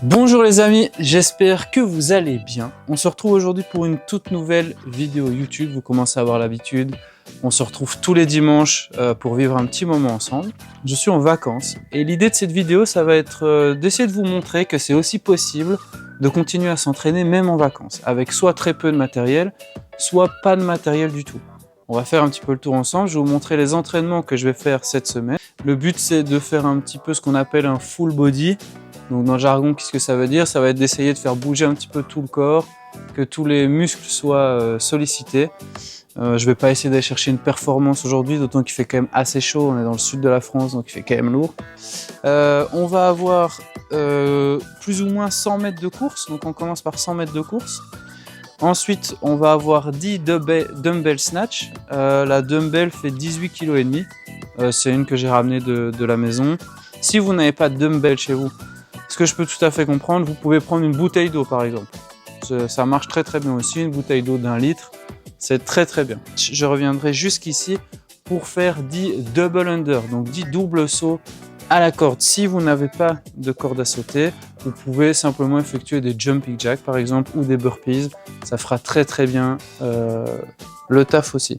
Bonjour les amis, j'espère que vous allez bien. On se retrouve aujourd'hui pour une toute nouvelle vidéo YouTube, vous commencez à avoir l'habitude. On se retrouve tous les dimanches pour vivre un petit moment ensemble. Je suis en vacances et l'idée de cette vidéo, ça va être d'essayer de vous montrer que c'est aussi possible de continuer à s'entraîner même en vacances, avec soit très peu de matériel, soit pas de matériel du tout. On va faire un petit peu le tour ensemble, je vais vous montrer les entraînements que je vais faire cette semaine. Le but c'est de faire un petit peu ce qu'on appelle un full body. Donc dans le jargon, qu'est-ce que ça veut dire? Ça va être d'essayer de faire bouger un petit peu tout le corps, que tous les muscles soient sollicités. Je vais pas essayer d'aller chercher une performance aujourd'hui, d'autant qu'il fait quand même assez chaud, on est dans le sud de la France, donc il fait quand même lourd. On va avoir plus ou moins 100 mètres de course, donc on commence par 100 mètres de course. Ensuite, on va avoir 10 dumbbell snatch. La dumbbell fait 18,5 kg. C'est une que j'ai ramenée de la maison. Si vous n'avez pas de dumbbell chez vous, ce que je peux tout à fait comprendre, vous pouvez prendre une bouteille d'eau par exemple. Ça marche très très bien aussi, une bouteille d'eau d'1 litre, c'est très très bien. Je reviendrai jusqu'ici pour faire 10 double under, donc 10 doubles sauts à la corde. Si vous n'avez pas de corde à sauter, vous pouvez simplement effectuer des jumping jacks par exemple ou des burpees, ça fera très très bien le taf aussi.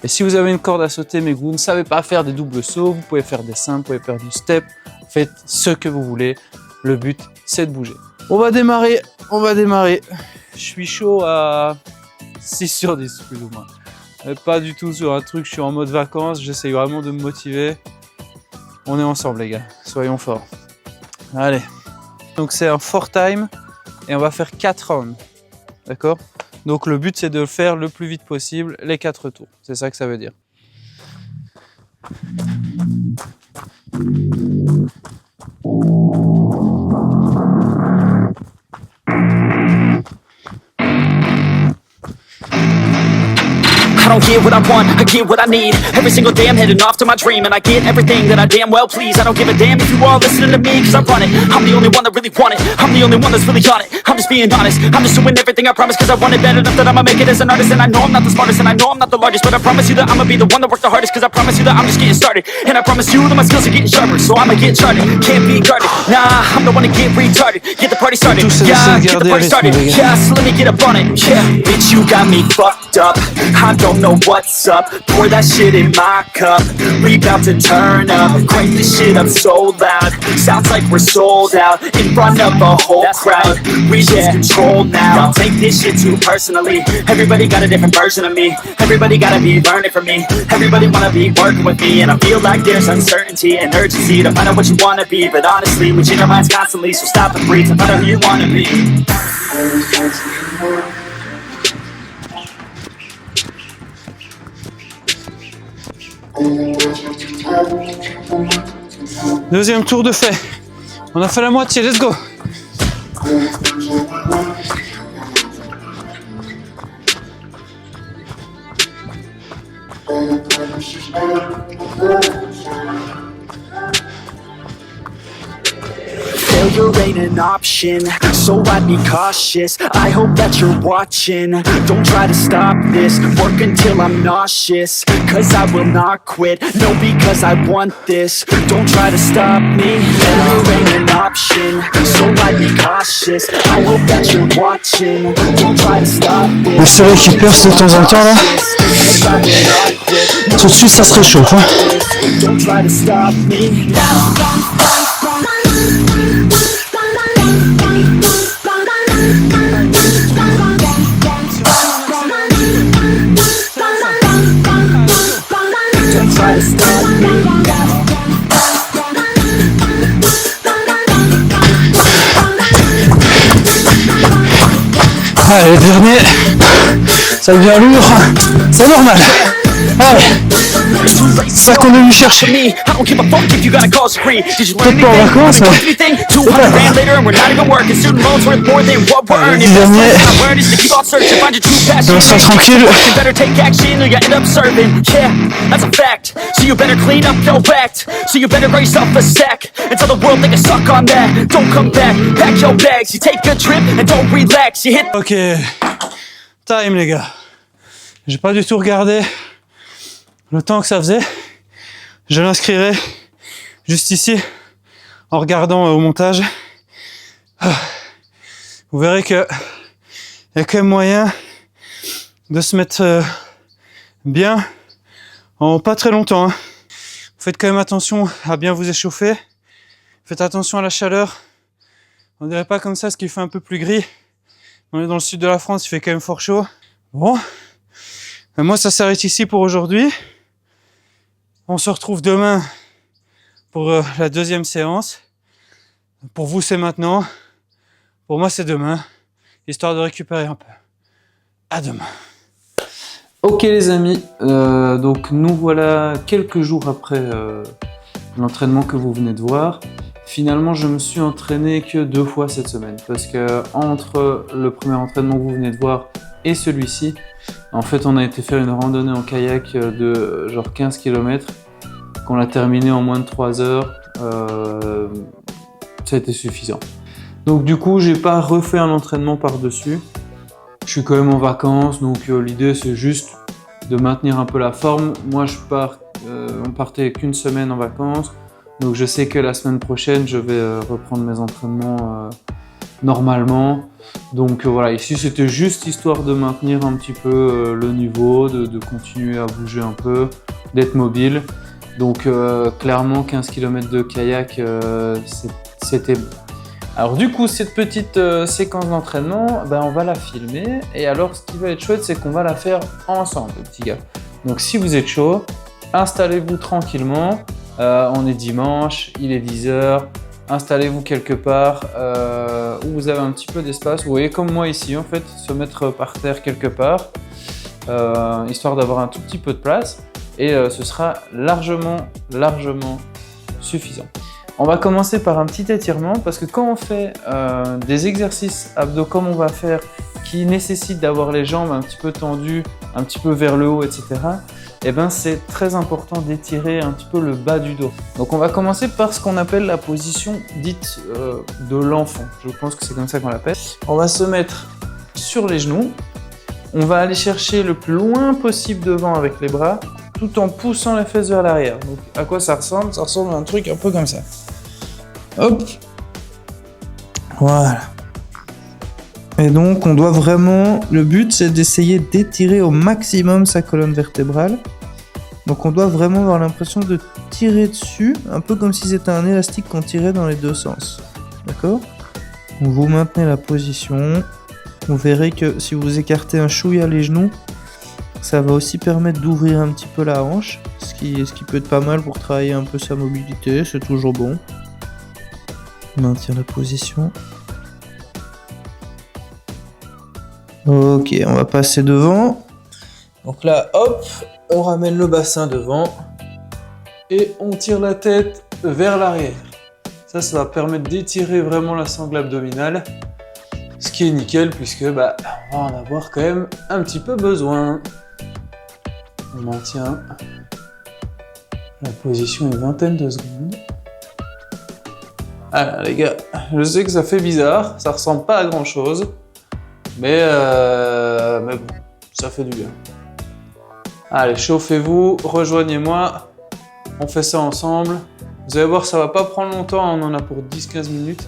Et si vous avez une corde à sauter mais que vous ne savez pas faire des doubles sauts, vous pouvez faire des simples, vous pouvez faire du step, faites ce que vous voulez. Le but, c'est de bouger. On va démarrer. Je suis chaud à 6 sur 10, plus ou moins. Mais pas du tout sur un truc, je suis en mode vacances, j'essaye vraiment de me motiver. On est ensemble, les gars. Soyons forts. Allez. Donc, c'est un 4 time et on va faire 4 rounds. D'accord? Donc, le but, c'est de le faire le plus vite possible, les 4 tours. C'est ça que ça veut dire. I don't get what I want, I get what I need. Every single day I'm heading off to my dream, and I get everything that I damn well please. I don't give a damn if you all listening to me, cause I run it. I'm the only one that really want it, I'm the only one that's really on it. I'm just being honest, I'm just doing everything I promise, cause I want it bad enough that I'ma make it as an artist. And I know I'm not the smartest, and I know I'm not the largest, but I promise you that I'ma be the one that works the hardest. Cause I promise you that I'm just getting started, and I promise you that my skills are getting sharper. So I'ma get charted, can't be guarded. Nah, I'm the one to get retarded. Get the party started, yeah, get the party started. Yeah, so let me get up on it, yeah. Bitch, you got me fucked up, I don't know what's up. Pour that shit in my cup, we bout to turn up. Crank this shit up so loud, sounds like we're sold out in front of a whole crowd. We lose control now, don't take this shit too personally. Everybody got a different version of me, everybody gotta be learning from me. Everybody wanna be working with me, and I feel like there's uncertainty and urgency to find out what you wanna be. But honestly, we change our minds constantly, so stop and breathe and find out who you wanna be. Deuxième tour de fait. On a fait la moitié, let's go. Failure ain't an option, so I'd be cautious. I hope that you're watching, don't try to stop this. Work until I'm nauseous, cause I will not quit. No, because I want this, don't try to stop me. Failure ain't an option, so I'd be cautious. I hope that you're watching, don't try to stop this. Le soleil qui perce de temps en temps là. Tout de suite ça se réchauffe hein. Don't try to stop me. Allez, le dernier, ça devient lourd, c'est normal. Allez, c'est ça qu'on est venu chercher. Peut-être pas en vacances, mais c'est pas grave. On sera tranquille. That's a fact, so you better clean up your act. So you better raise up a sack and tell the world they can suck on that. Don't come back, pack your bags. You take a trip and don't relax. You hit. Ok, time les gars. J'ai pas du tout regardé le temps que ça faisait. Je l'inscrirai juste ici en regardant au montage. Vous verrez que il y a quand même moyen de se mettre bien en pas très longtemps. Hein. Faites quand même attention à bien vous échauffer. Faites attention à la chaleur. On dirait pas comme ça, ce qui fait un peu plus gris. On est dans le sud de la France, il fait quand même fort chaud. Bon, moi ça s'arrête ici pour aujourd'hui. On se retrouve demain pour la deuxième séance. Pour vous c'est maintenant. Pour moi c'est demain. Histoire de récupérer un peu. À demain. Ok les amis, donc nous voilà quelques jours après l'entraînement que vous venez de voir. Finalement je me suis entraîné que 2 fois cette semaine parce que entre le premier entraînement que vous venez de voir et celui-ci, en fait on a été faire une randonnée en kayak de genre 15 km qu'on a terminé en moins de 3 heures, ça a été suffisant. Donc du coup j'ai pas refait un entraînement par-dessus. Je suis quand même en vacances, donc l'idée c'est juste de maintenir un peu la forme. Moi je pars, on partait qu'une semaine en vacances, donc je sais que la semaine prochaine je vais reprendre mes entraînements normalement. Donc voilà, ici c'était juste histoire de maintenir un petit peu le niveau, de continuer à bouger un peu, d'être mobile. Donc clairement 15 km de kayak, c'était bon. Alors du coup, cette petite séquence d'entraînement, ben, on va la filmer. Et alors, ce qui va être chouette, c'est qu'on va la faire ensemble, les petits gars. Donc si vous êtes chaud, installez-vous tranquillement. On est dimanche, il est 10h. Installez-vous quelque part où vous avez un petit peu d'espace. Vous voyez, comme moi ici, en fait, se mettre par terre quelque part, histoire d'avoir un tout petit peu de place. Et ce sera largement suffisant. On va commencer par un petit étirement parce que quand on fait des exercices abdos comme on va faire qui nécessitent d'avoir les jambes un petit peu tendues, un petit peu vers le haut, etc. Eh ben c'est très important d'étirer un petit peu le bas du dos. Donc on va commencer par ce qu'on appelle la position dite de l'enfant. Je pense que c'est comme ça qu'on l'appelle. On va se mettre sur les genoux. On va aller chercher le plus loin possible devant avec les bras, tout en poussant les fesses vers l'arrière. Donc à quoi ça ressemble? Ça ressemble à un truc un peu comme ça. Hop. Voilà. Et donc on doit vraiment... Le but c'est d'essayer d'étirer au maximum sa colonne vertébrale. Donc on doit vraiment avoir l'impression de tirer dessus, un peu comme si c'était un élastique qu'on tirait dans les deux sens. D'accord? Donc vous maintenez la position. Vous verrez que si vous écartez un chouïa les genoux, ça va aussi permettre d'ouvrir un petit peu la hanche, ce qui peut être pas mal pour travailler un peu sa mobilité, c'est toujours bon. Maintient la position. Ok, on va passer devant. Donc là, hop, on ramène le bassin devant et on tire la tête vers l'arrière. Ça va permettre d'étirer vraiment la sangle abdominale, ce qui est nickel puisque on va en avoir quand même un petit peu besoin. On maintient la position une vingtaine de secondes. Alors les gars, je sais que ça fait bizarre, ça ressemble pas à grand chose, mais bon, ça fait du bien. Allez, chauffez-vous, rejoignez-moi, on fait ça ensemble. Vous allez voir, ça va pas prendre longtemps, on en a pour 10-15 minutes.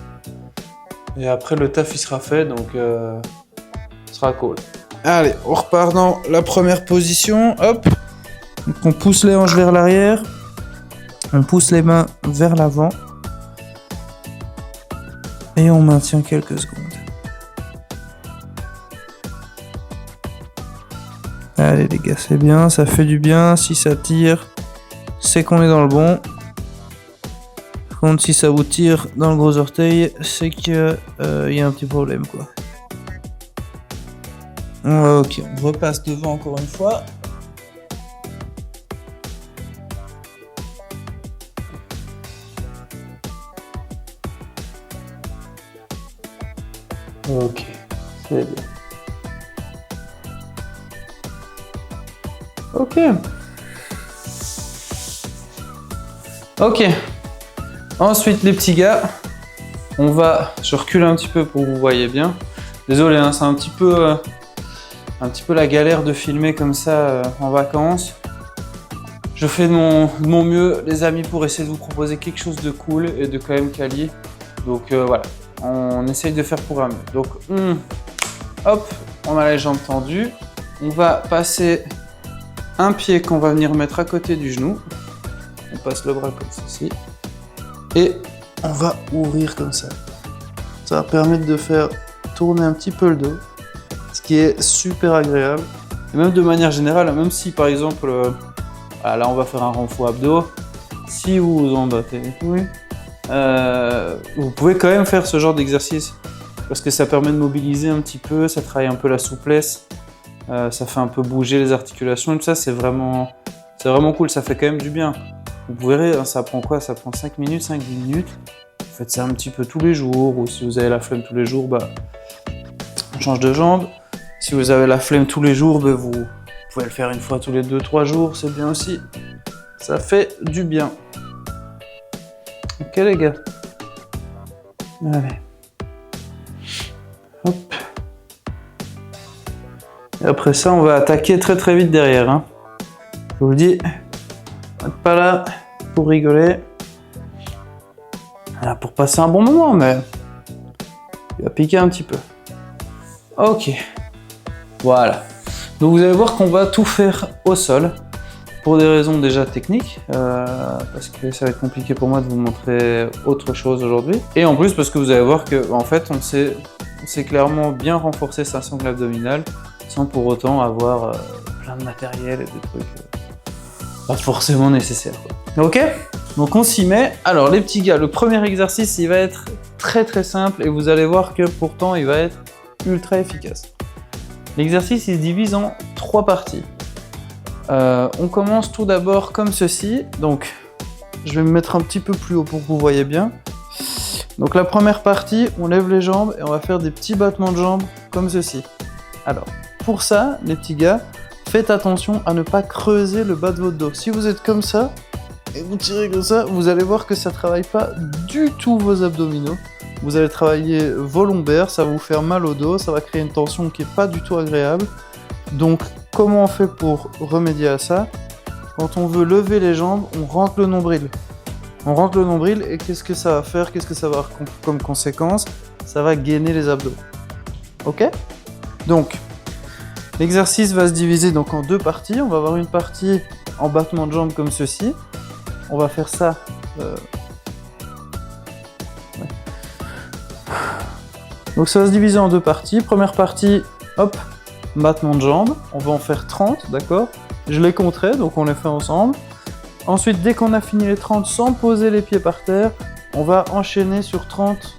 Et après le taf il sera fait, donc ce sera cool. Allez, on repart dans la première position, hop. Donc on pousse les hanches vers l'arrière, on pousse les mains vers l'avant. Et on maintient quelques secondes. Allez les gars, c'est bien, ça fait du bien. Si ça tire, c'est qu'on est dans le bon. Par contre, si ça vous tire dans le gros orteil, c'est qu'il y a un petit problème, quoi. Ok, on repasse devant encore une fois. Ok, c'est bien. Ok. Ok. Ensuite, les petits gars, je recule un petit peu pour que vous voyez bien. Désolé, hein, c'est un petit peu la galère de filmer comme ça en vacances. Je fais de mon mieux, les amis, pour essayer de vous proposer quelque chose de cool et de quand même quali. Donc voilà. on essaye de faire pour un mieux. Donc, hop, on a les jambes tendues. On va passer un pied qu'on va venir mettre à côté du genou. On passe le bras comme ceci. Et on va ouvrir comme ça. Ça va permettre de faire tourner un petit peu le dos, ce qui est super agréable. Et même de manière générale, même si par exemple, là on va faire un renfort abdos, si vous vous en battez, oui, vous pouvez quand même faire ce genre d'exercice parce que ça permet de mobiliser un petit peu, ça travaille un peu la souplesse, ça fait un peu bouger les articulations et tout ça, c'est vraiment cool, ça fait quand même du bien. Vous verrez, ça prend quoi? Ça prend 5 minutes, 5-10 minutes. Vous faites ça un petit peu tous les jours, ou si vous avez la flemme tous les jours, on change de jambe. Si vous avez la flemme tous les jours, vous pouvez le faire une fois tous les 2-3 jours, c'est bien aussi. Ça fait du bien. Ok les gars. Allez. Hop. Et après ça, on va attaquer très très vite derrière. Hein. Je vous le dis, vous n'êtes pas là pour rigoler. Là pour passer un bon moment, mais il va piquer un petit peu. Ok. Voilà. Donc vous allez voir qu'on va tout faire au sol. Pour des raisons déjà techniques, parce que ça va être compliqué pour moi de vous montrer autre chose aujourd'hui. Et en plus parce que vous allez voir que en fait on sait clairement bien renforcer sa sangle abdominale sans pour autant avoir plein de matériel et des trucs pas forcément nécessaires. Ok? Donc on s'y met. Alors les petits gars, le premier exercice il va être très très simple et vous allez voir que pourtant il va être ultra efficace. L'exercice il se divise en 3 parties. On commence tout d'abord comme ceci, donc je vais me mettre un petit peu plus haut pour que vous voyez bien. Donc la première partie, on lève les jambes et on va faire des petits battements de jambes comme ceci. Alors, pour ça, les petits gars, faites attention à ne pas creuser le bas de votre dos. Si vous êtes comme ça, et vous tirez comme ça, vous allez voir que ça ne travaille pas du tout vos abdominaux. Vous allez travailler vos lombaires, ça va vous faire mal au dos, ça va créer une tension qui n'est pas du tout agréable. Donc, comment on fait pour remédier à ça? Quand on veut lever les jambes, on rentre le nombril. On rentre le nombril et qu'est-ce que ça va faire? Qu'est-ce que ça va avoir comme conséquence? Ça va gainer les abdos. Ok? Donc, l'exercice va se diviser donc en 2 parties. On va avoir une partie en battement de jambes comme ceci. On va faire ça. Donc ça va se diviser en 2 parties. Première partie, hop, battement de jambes, on va en faire 30, d'accord? Je les compterai, donc on les fait ensemble. Ensuite, dès qu'on a fini les 30 sans poser les pieds par terre, on va enchaîner sur 30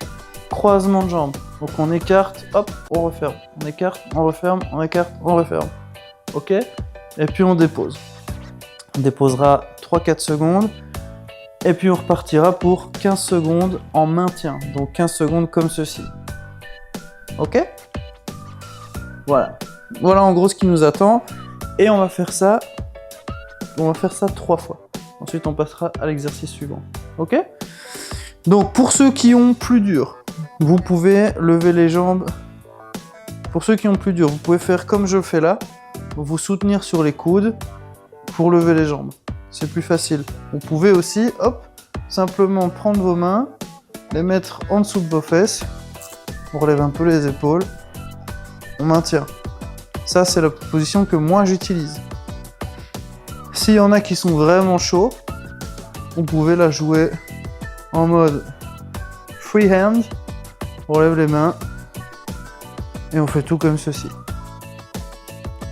croisements de jambes. Donc on écarte, hop, on referme. On écarte, on referme, on écarte, on referme. Ok? Et puis on dépose. On déposera 3-4 secondes. Et puis on repartira pour 15 secondes en maintien. Donc 15 secondes comme ceci. Ok? Voilà. Voilà en gros ce qui nous attend. Et on va faire ça 3 fois. Ensuite on passera à l'exercice suivant. Ok? Donc pour ceux qui ont plus dur, vous pouvez lever les jambes. Pour ceux qui ont plus dur, vous pouvez faire comme je fais là. Vous soutenir sur les coudes pour lever les jambes. C'est plus facile. Vous pouvez aussi, hop, simplement prendre vos mains, les mettre en dessous de vos fesses. On relève un peu les épaules. On maintient. Ça, c'est la position que moi j'utilise. S'il y en a qui sont vraiment chauds, vous pouvez la jouer en mode freehand. On relève les mains et on fait tout comme ceci.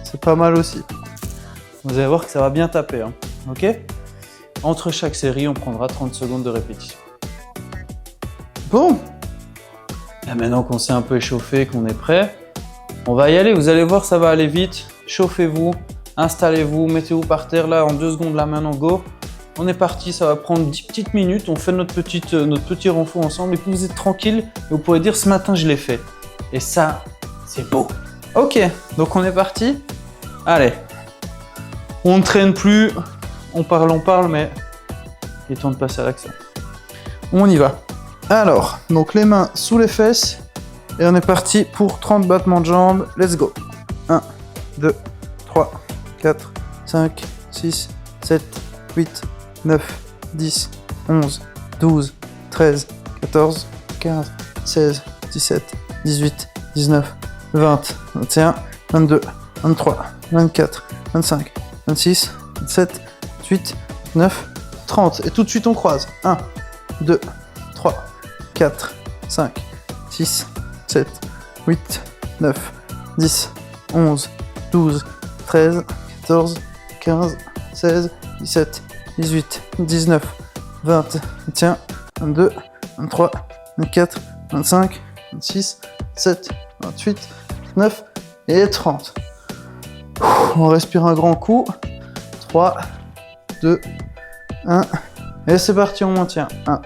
C'est pas mal aussi. Vous allez voir que ça va bien taper. Hein. Ok? Entre chaque série, on prendra 30 secondes de répétition. Bon. Et maintenant qu'on s'est un peu échauffé, qu'on est prêt, on va y aller. Vous allez voir, ça va aller vite. Chauffez-vous, installez-vous, mettez-vous par terre. Là, en 2 secondes, là maintenant, go. On est parti, ça va prendre 10 petites minutes. On fait notre petit renfort ensemble. Et puis vous êtes tranquille. Et vous pourrez dire, ce matin, je l'ai fait. Et ça, c'est beau. Ok, donc on est parti. Allez. On ne traîne plus. On parle, mais il est temps de passer à l'action. On y va. Alors, donc les mains sous les fesses. Et on est parti pour 30 battements de jambes. Let's go. 1, 2, 3, 4, 5, 6, 7, 8, 9, 10, 11, 12, 13, 14, 15, 16, 17, 18, 19, 20, 21, 22, 23, 24, 25, 26, 27, 28, 29, 30. Et tout de suite, on croise. 1, 2, 3, 4, 5, 6, 7, 8, 9, 10, 11, 12, 13, 14, 15, 16, 17, 18, 19, 20, 21, 22, 23, 24, 25, 26, 27, 28, 29 et 30. On respire un grand coup. 3, 2, 1. Et c'est parti, on maintient. 1,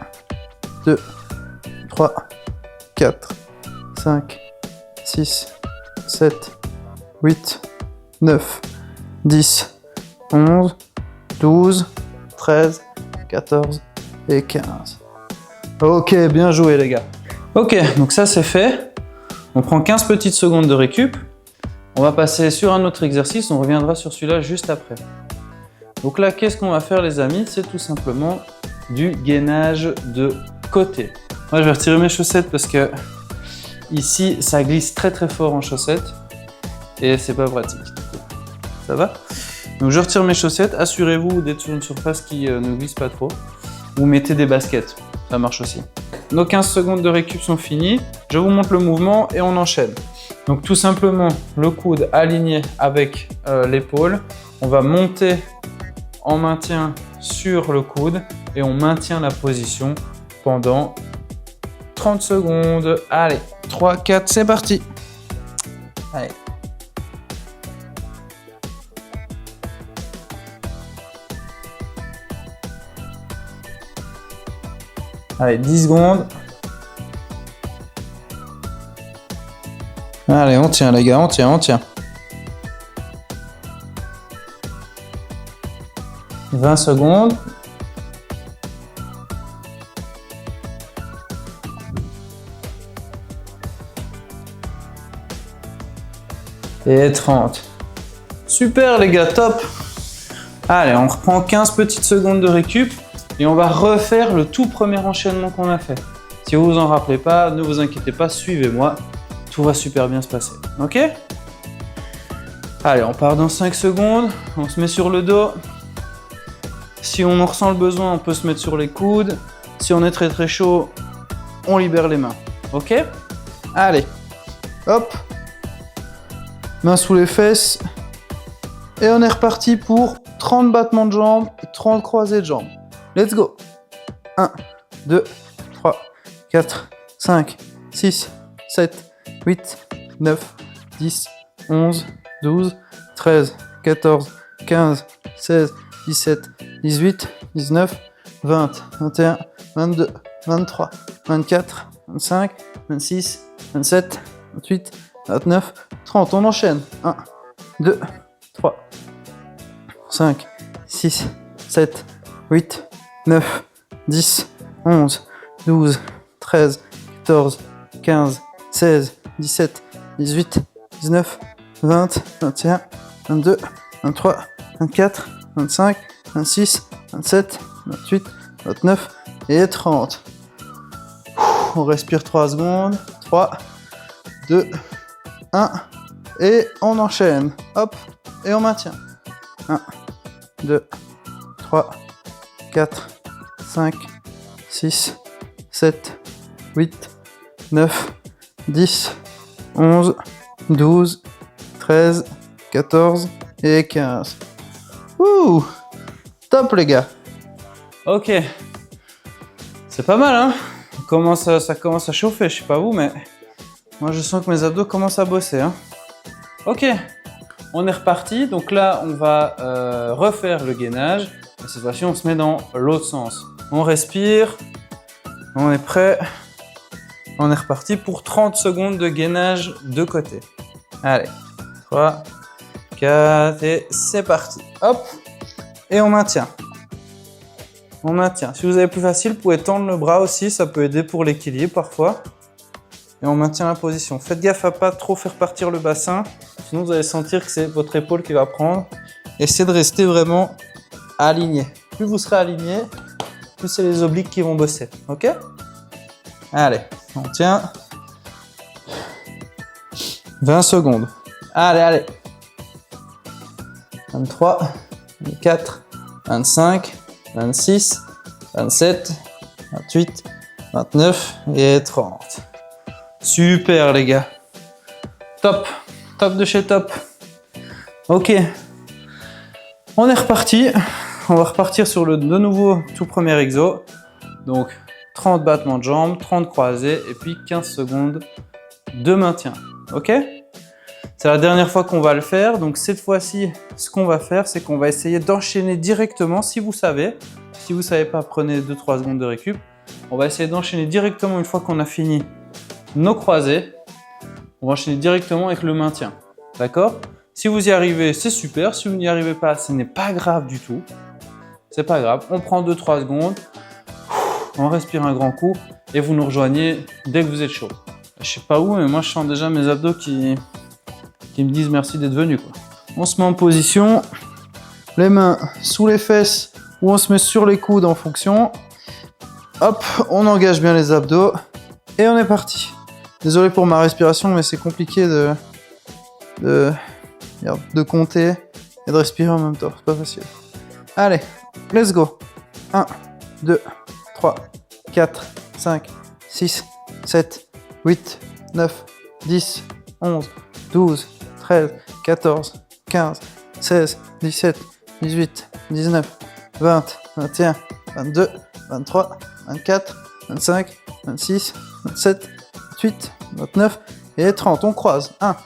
2, 3, 4, 5, 6, 7, 8, 9, 10, 11, 12, 13, 14 et 15. Ok, bien joué les gars. Ok, donc ça c'est fait. On prend 15 petites secondes de récup. On va passer sur un autre exercice. On reviendra sur celui-là juste après. Donc là, qu'est-ce qu'on va faire les amis? C'est tout simplement du gainage de côté. Moi, je vais retirer mes chaussettes parce que ici, ça glisse très très fort en chaussettes et c'est pas pratique. Ça va? Donc je retire mes chaussettes. Assurez-vous d'être sur une surface qui ne glisse pas trop. Vous mettez des baskets, ça marche aussi. Nos 15 secondes de récup sont finies. Je vous montre le mouvement et on enchaîne. Donc tout simplement, le coude aligné avec l'épaule. On va monter en maintien sur le coude et on maintient la position pendant 30 secondes. Allez, 3, 4, c'est parti. Allez. Allez, 10 secondes. Allez, on tient les gars, on tient, on tient. 20 secondes. Et 30. Super les gars, top. Allez, on reprend 15 petites secondes de récup et on va refaire le tout premier enchaînement qu'on a fait. Si vous vous en rappelez pas, ne vous inquiétez pas, suivez-moi. Tout va super bien se passer. Ok? Allez, on part dans 5 secondes. On se met sur le dos. Si on en ressent le besoin, on peut se mettre sur les coudes. Si on est très très chaud, on libère les mains. Ok? Allez. Hop. Main sous les fesses. Et on est reparti pour 30 battements de jambes et 30 croisés de jambes. Let's go. 1, 2, 3, 4, 5, 6, 7, 8, 9, 10, 11, 12, 13, 14, 15, 16, 17, 18, 19, 20, 21, 22, 23, 24, 25, 26, 27, 28, 29, 30. On enchaîne. 1, 2, 3, 5, 6, 7, 8, 9, 10, 11, 12, 13, 14, 15, 16, 17, 18, 19, 20, 21, 22, 23, 24, 25, 26, 27, 28, 29 et 30. On respire 3 secondes. 3, 2, 1 et on enchaîne. Hop, et on maintient. 1, 2, 3, 4, 5, 6, 7, 8, 9, 10, 11, 12, 13, 14 et 15. Ouh, top les gars. Ok, c'est pas mal hein. Ça commence à chauffer, je sais pas vous, mais moi je sens que mes abdos commencent à bosser hein. Ok, on est reparti. Donc là, on va refaire le gainage. Et cette fois-ci, on se met dans l'autre sens. On respire. On est prêt. On est reparti pour 30 secondes de gainage de côté. Allez, 3, 4 et c'est parti. Hop, et on maintient. On maintient. Si vous avez plus facile, vous pouvez tendre le bras aussi. Ça peut aider pour l'équilibre parfois. Et on maintient la position. Faites gaffe à pas trop faire partir le bassin. Sinon, vous allez sentir que c'est votre épaule qui va prendre. Essayez de rester vraiment aligné. Plus vous serez aligné, plus c'est les obliques qui vont bosser. Ok? Allez, on tient. 20 secondes. Allez, allez. 23, 24, 25, 26, 27, 28, 29 et 30. Super les gars. Top. Top de chez top. Ok. On est reparti. On va repartir sur le de nouveau tout premier exo. Donc 30 battements de jambes, 30 croisés et puis 15 secondes de maintien. Ok? C'est la dernière fois qu'on va le faire. Donc cette fois-ci, ce qu'on va faire, c'est qu'on va essayer d'enchaîner directement. Si vous savez pas, prenez 2-3 secondes de récup. On va essayer d'enchaîner directement une fois qu'on a fini nos croisés. On va enchaîner directement avec le maintien. D'accord? Si vous y arrivez, c'est super. Si vous n'y arrivez pas, ce n'est pas grave du tout. C'est pas grave. On prend 2-3 secondes. On respire un grand coup et vous nous rejoignez dès que vous êtes chaud. Je sais pas où, mais moi je sens déjà mes abdos qui me disent merci d'être venu, quoi. On se met en position, les mains sous les fesses ou on se met sur les coudes en fonction. Hop, on engage bien les abdos et on est parti. Désolé pour ma respiration, mais c'est compliqué de compter et de respirer en même temps. C'est pas facile. Allez, let's go. 1, 2, 3, 4, 5, 6, 7, 8, 9, 10, 11, 12, 13, 14, 15, 16, 17, 18, 19, 20, 21, 22, 23, 24, 25, 26, 27, 28, 29 et 30. On croise. 1,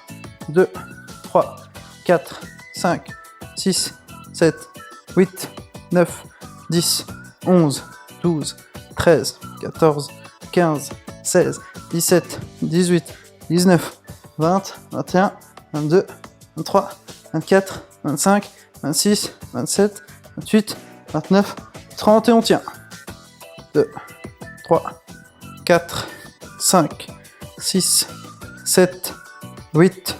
2, 3, 4, 5, 6, 7, 8, 9, 10, 11, 12, 13, 14, 15, 16, 17, 18, 19, 20, 21, 22, 23, 24, 25, 26, 27, 28, 29, 30 et on tient. 2, 3, 4, 5, 6, 7, 8,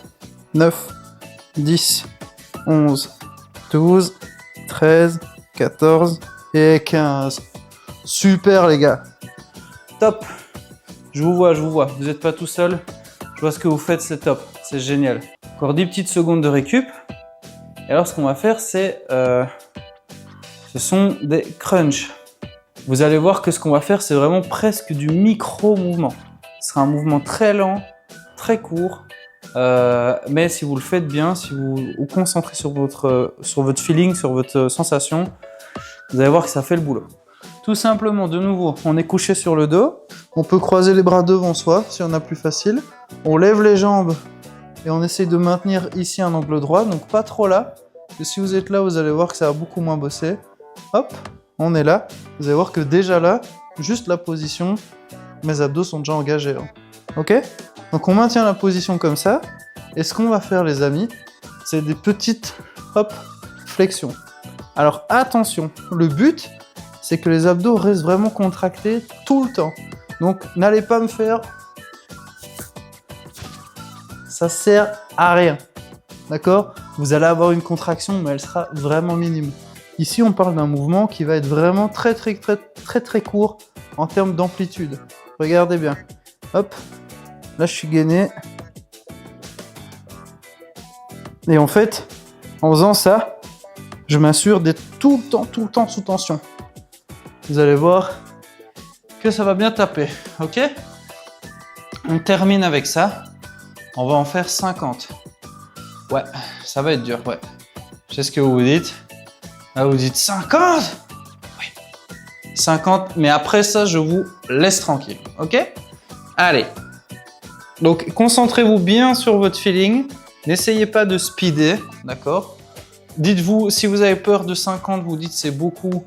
9, 10, 11, 12, 13, 14 et 15. Super les gars. Top. Je vous vois. Vous n'êtes pas tout seul. Je vois ce que vous faites, c'est top. C'est génial. Encore 10 petites secondes de récup. Et alors ce qu'on va faire, c'est... ce sont des crunchs. Vous allez voir que ce qu'on va faire, c'est vraiment presque du micro-mouvement. Ce sera un mouvement très lent, très court. Mais si vous le faites bien, si vous vous concentrez sur votre feeling, sur votre sensation, vous allez voir que ça fait le boulot. Tout simplement, de nouveau, on est couché sur le dos. On peut croiser les bras devant soi, si on a plus facile. On lève les jambes et on essaye de maintenir ici un angle droit, donc pas trop là. Et si vous êtes là, vous allez voir que ça va beaucoup moins bosser. Hop, on est là. Vous allez voir que déjà là, juste la position, mes abdos sont déjà engagés. Hein. Ok? Donc on maintient la position comme ça. Et ce qu'on va faire, les amis, c'est des petites, hop, flexions. Alors attention, le but, c'est que les abdos restent vraiment contractés tout le temps. Donc n'allez pas me faire... Ça sert à rien. D'accord? Vous allez avoir une contraction, mais elle sera vraiment minime. Ici, on parle d'un mouvement qui va être vraiment très court en termes d'amplitude. Regardez bien. Hop. Là, je suis gainé. Et en fait, en faisant ça, je m'assure d'être tout le temps sous tension. Vous allez voir que ça va bien taper. Ok? On termine avec ça. On va en faire 50. Ouais, ça va être dur, ouais. Je sais ce que vous vous dites. Là, vous dites 50? Oui. 50, mais après ça, je vous laisse tranquille. Ok? Allez. Donc, concentrez-vous bien sur votre feeling. N'essayez pas de speeder, d'accord? Dites-vous, si vous avez peur de 50, vous dites c'est beaucoup.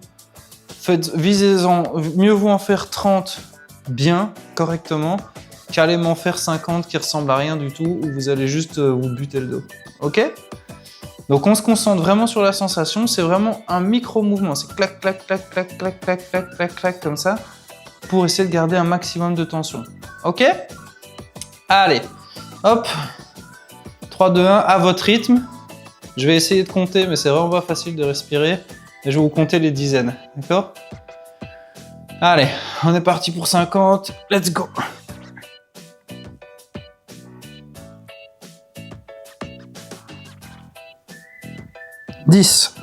Visez-en, mieux vaut en faire 30 bien, correctement, qu'aller m'en faire 50 qui ressemble à rien du tout, où vous allez juste vous buter le dos. Ok? Donc on se concentre vraiment sur la sensation, c'est vraiment un micro-mouvement, c'est clac, clac, clac, clac, clac, clac, clac, clac, clac, comme ça, pour essayer de garder un maximum de tension. Ok? Allez, hop, 3, 2, 1, à votre rythme. Je vais essayer de compter, mais c'est vraiment pas facile de respirer. Et je vais vous compter les dizaines, d'accord? Allez, on est parti pour 50. Let's go. « 10.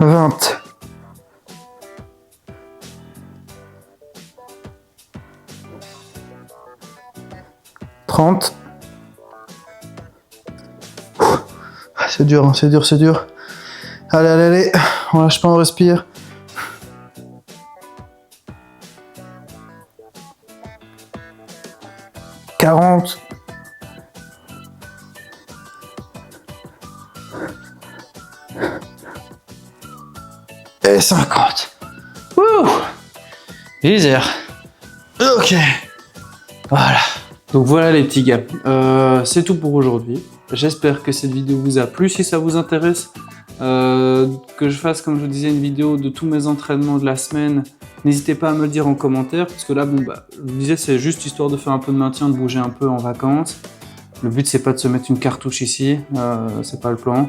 20. 30. C'est dur, hein, c'est dur, c'est dur. Allez, allez, allez, on lâche pas, on respire. 40. 50. Wouh! Easy. Ok. Voilà. Donc voilà les petits gars. C'est tout pour aujourd'hui. J'espère que cette vidéo vous a plu. Si ça vous intéresse, que je fasse, comme je vous disais, une vidéo de tous mes entraînements de la semaine, n'hésitez pas à me le dire en commentaire. Parce que là, bon, bah, je vous disais, c'est juste histoire de faire un peu de maintien, de bouger un peu en vacances. Le but, c'est pas de se mettre une cartouche ici. C'est pas le plan.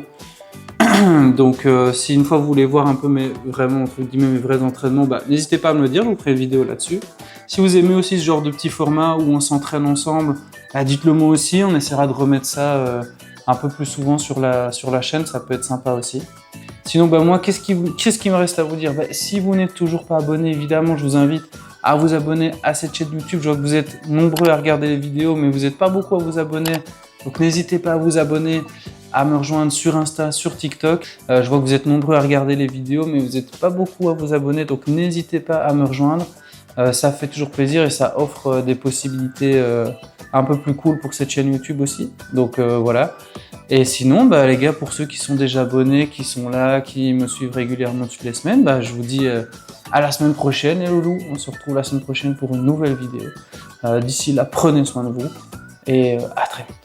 Donc si une fois vous voulez voir un peu vraiment entre guillemets mes vrais entraînements, bah, n'hésitez pas à me le dire, je vous ferai une vidéo là-dessus. Si vous aimez aussi ce genre de petit format où on s'entraîne ensemble, bah, dites-le moi aussi, on essaiera de remettre ça un peu plus souvent sur la chaîne, ça peut être sympa aussi. Sinon bah, moi qu'est-ce qui me reste à vous dire, bah, si vous n'êtes toujours pas abonné, évidemment je vous invite à vous abonner à cette chaîne YouTube. Je vois que vous êtes nombreux à regarder les vidéos mais vous n'êtes pas beaucoup à vous abonner, donc n'hésitez pas à vous abonner, à me rejoindre sur Insta, sur TikTok. Je vois que vous êtes nombreux à regarder les vidéos, mais vous n'êtes pas beaucoup à vous abonner, donc n'hésitez pas à me rejoindre. Ça fait toujours plaisir et ça offre des possibilités un peu plus cool pour cette chaîne YouTube aussi. Donc voilà. Et sinon, bah, les gars, pour ceux qui sont déjà abonnés, qui sont là, qui me suivent régulièrement toutes les semaines, bah, je vous dis à la semaine prochaine. Et loulou, on se retrouve la semaine prochaine pour une nouvelle vidéo. D'ici là, prenez soin de vous et à très vite.